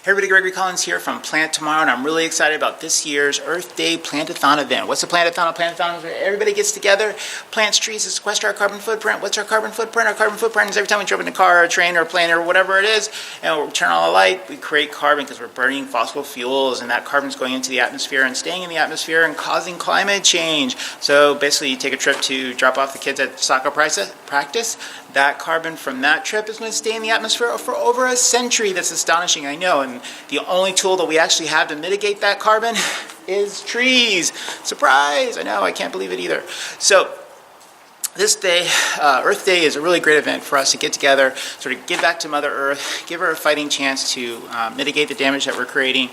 Hey everybody, Gregory Collins here from Plant Tomorrow, and I'm really excited about this year's Earth Day Plant-A-Thon event. What's a Plant-A-Thon? A Plant-A-Thon is where everybody gets together, plants trees to sequester our carbon footprint. What's our carbon footprint? Our carbon footprint is every time we drove in a car or a train or a plane or whatever it is, and we turn on a light, we create carbon because we're burning fossil fuels, and that carbon's going into the atmosphere and staying in the atmosphere and causing climate change. So basically, you take a trip to drop off the kids at soccer practice. That carbon from that trip is going to stay in the atmosphere for over a century. That's astonishing, I know. And the only tool that we actually have to mitigate that carbon is trees. Surprise! I know, I can't believe it either. So this day, Earth Day, is a really great event for us to get together, sort of give back to Mother Earth, give her a fighting chance to mitigate the damage that we're creating.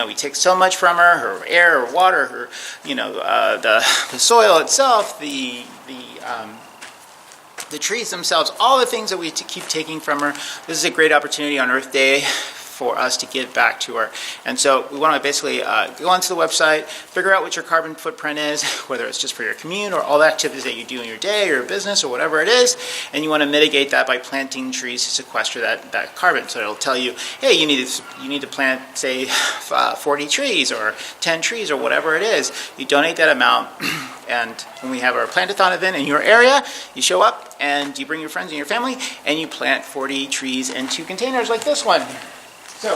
We take so much from her air, her water, her, the soil itself, the trees themselves, all the things that we keep taking from her. This is a great opportunity on Earth Day for us to give back to her. And so we want to basically go onto the website, figure out what your carbon footprint is, whether it's just for your commute or all the activities that you do in your day or your business or whatever it is, and you want to mitigate that by planting trees to sequester that carbon. So it'll tell you, hey, you need to plant, say, 40 trees or 10 trees or whatever it is. You donate that amount, and when we have our Plant-A-Thon event in your area, you show up and you bring your friends and your family and you plant 40 trees into containers like this one. So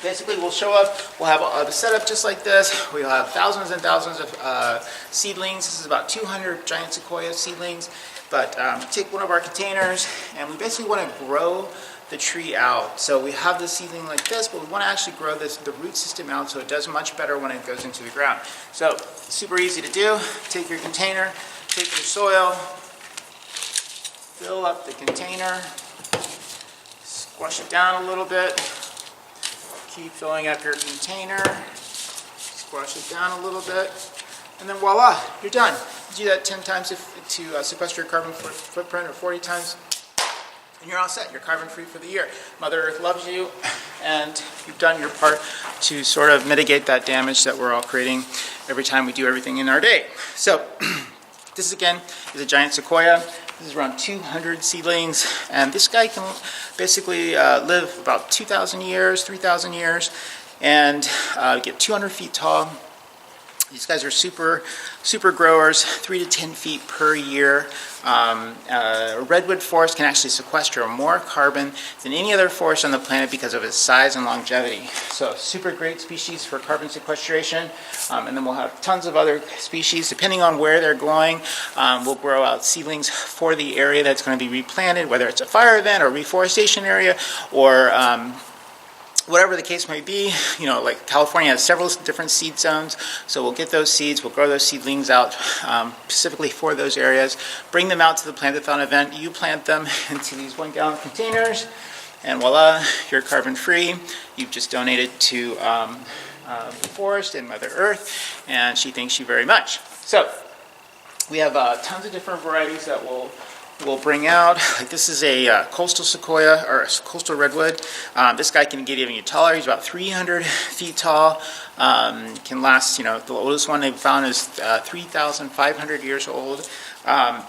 basically we'll show up, we'll have a setup just like this. We'll have thousands and thousands of seedlings. This is about 200 giant sequoia seedlings. But take one of our containers and we basically want to grow the tree out. So we have the seedling like this, but we want to actually grow the root system out so it does much better when it goes into the ground. So super easy to do. Take your container, take your soil, fill up the container, squash it down a little bit, keep filling up your container, squash it down a little bit, and then voila, you're done. You do that 10 times to sequester your carbon footprint, or 40 times, and you're all set. You're carbon free for the year. Mother Earth loves you, and you've done your part to sort of mitigate that damage that we're all creating every time we do everything in our day. So this again is a giant sequoia. This is around 200 seedlings, and this guy can basically live about 2,000 years, 3,000 years, and get 200 feet tall. These guys are super growers, 3 to 10 feet per year. A redwood forest can actually sequester more carbon than any other forest on the planet because of its size and longevity. So super great species for carbon sequestration. And then we'll have tons of other species depending on where they're going. We'll grow out seedlings for the area that's going to be replanted, whether it's a fire event or reforestation area or whatever the case may be. Like California has several different seed zones, so we'll get those seeds, we'll grow those seedlings out specifically for those areas, bring them out to the Plant-A-Thon event. You plant them into these 1-gallon containers, and voila, you're carbon free. You've just donated to the forest and Mother Earth, and she thanks you very much. So we have tons of different varieties that we'll bring out. Like this is a coastal sequoia, or a coastal redwood. This guy can get even taller. He's about 300 feet tall. Can last, the oldest one they've found is 3,500 years old.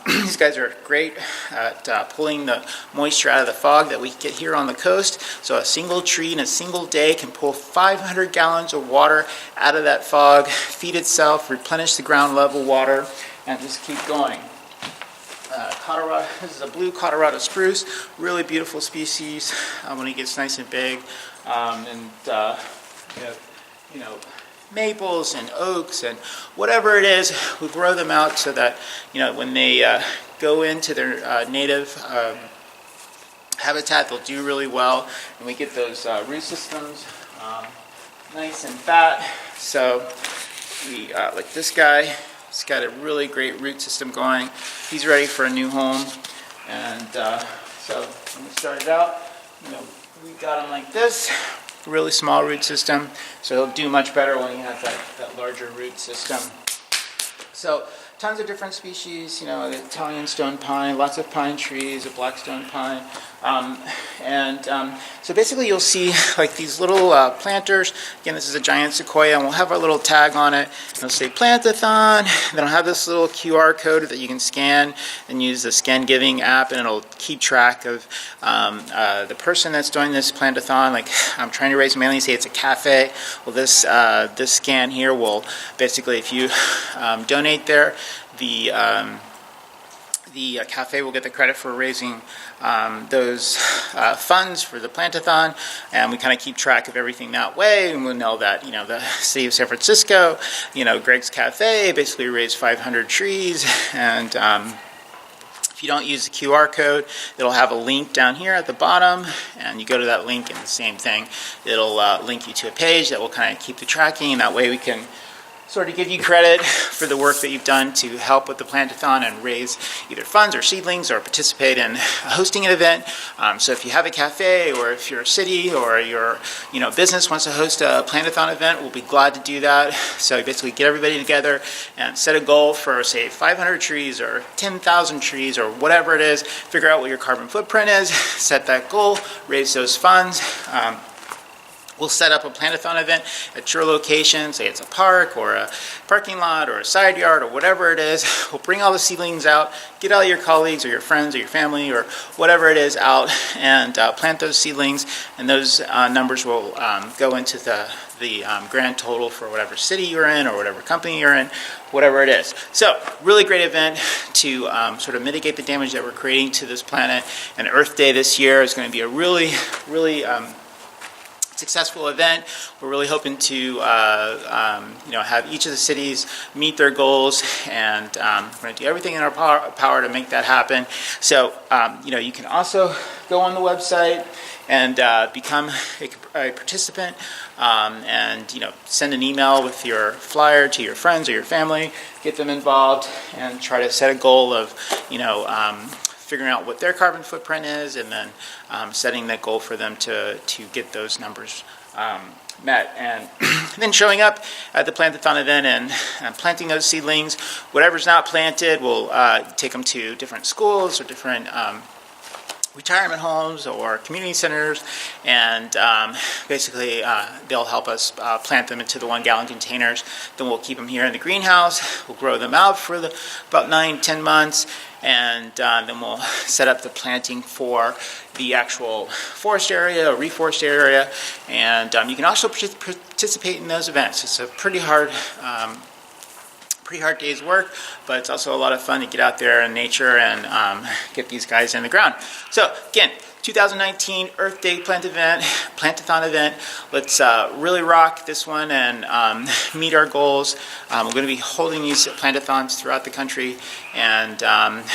These guys are great at pulling the moisture out of the fog that we get here on the coast. So a single tree in a single day can pull 500 gallons of water out of that fog, feed itself, replenish the ground level water, and just keep going. Colorado, this is a blue Colorado spruce, really beautiful species when it gets nice and big. Maples and oaks and whatever it is, we grow them out so that when they go into their native habitat, they'll do really well, and we get those root systems nice and fat. So we like this guy. He's got a really great root system going. He's ready for a new home. And so when we started out, we got him like this, really small root system. So he'll do much better when he has that larger root system. So tons of different species, the Italian stone pine, lots of pine trees, a black stone pine, So basically you'll see like these little planters. Again, this is a giant sequoia, and we'll have our little tag on it. It'll say Plant-A-Thon. Then I'll have this little QR code that you can scan and use the Scan Giving app, and it'll keep track of the person that's doing this Plant-A-Thon. Like, I'm trying to raise money, say it's a cafe. Well, this scan here will basically, if you donate there, the cafe will get the credit for raising those funds for the Plant-A-Thon, and we kind of keep track of everything that way, and we'll know that, you know, the city of San Francisco, you know, Greg's Cafe basically raised 500 trees, and if you don't use the QR code, it'll have a link down here at the bottom, and you go to that link and the same thing. It'll link you to a page that will kind of keep the tracking, and that way we can sort of give you credit for the work that you've done to help with the Plant-A-Thon and raise either funds or seedlings or participate in hosting an event. So if you have a cafe, or if you're a city, or your business wants to host a Plant-A-Thon event, we'll be glad to do that. So basically get everybody together and set a goal for, say, 500 trees or 10,000 trees or whatever it is. Figure out what your carbon footprint is, set that goal, raise those funds. We'll set up a Plant-A-Thon event at your location, say it's a park or a parking lot or a side yard or whatever it is. We'll bring all the seedlings out, get all your colleagues or your friends or your family or whatever it is out, and plant those seedlings, and those numbers will go into the grand total for whatever city you're in or whatever company you're in, whatever it is. So, really great event to sort of mitigate the damage that we're creating to this planet. And Earth Day this year is going to be a really successful event. We're really hoping to have each of the cities meet their goals, and we're going to do everything in our power to make that happen. So you can also go on the website and become a participant, and send an email with your flyer to your friends or your family, get them involved, and try to set a goal of figuring out what their carbon footprint is, and then setting that goal for them to get those numbers met, and then showing up at the Plant-A-Thon event and planting those seedlings. Whatever's not planted, we'll take them to different schools or different retirement homes or community centers, and basically they'll help us plant them into the 1-gallon containers. Then we'll keep them here in the greenhouse. We'll grow them out for about 9-10 months, and then we'll set up the planting for the actual forest area or reforest area, and you can also participate in those events. It's a pretty hard day's work, but it's also a lot of fun to get out there in nature and get these guys in the ground. So again, 2019 Earth Day Plant-A-Thon event. Let's really rock this one and meet our goals. We're going to be holding these Plant-A-Thons throughout the country, and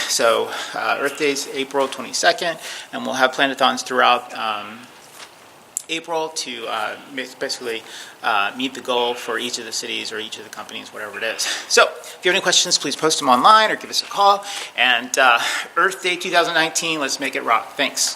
so Earth Day is April 22nd, and we'll have Plant-A-Thons throughout April to basically meet the goal for each of the cities or each of the companies, whatever it is. So if you have any questions, please post them online or give us a call. And Earth Day 2019, let's make it rock. Thanks.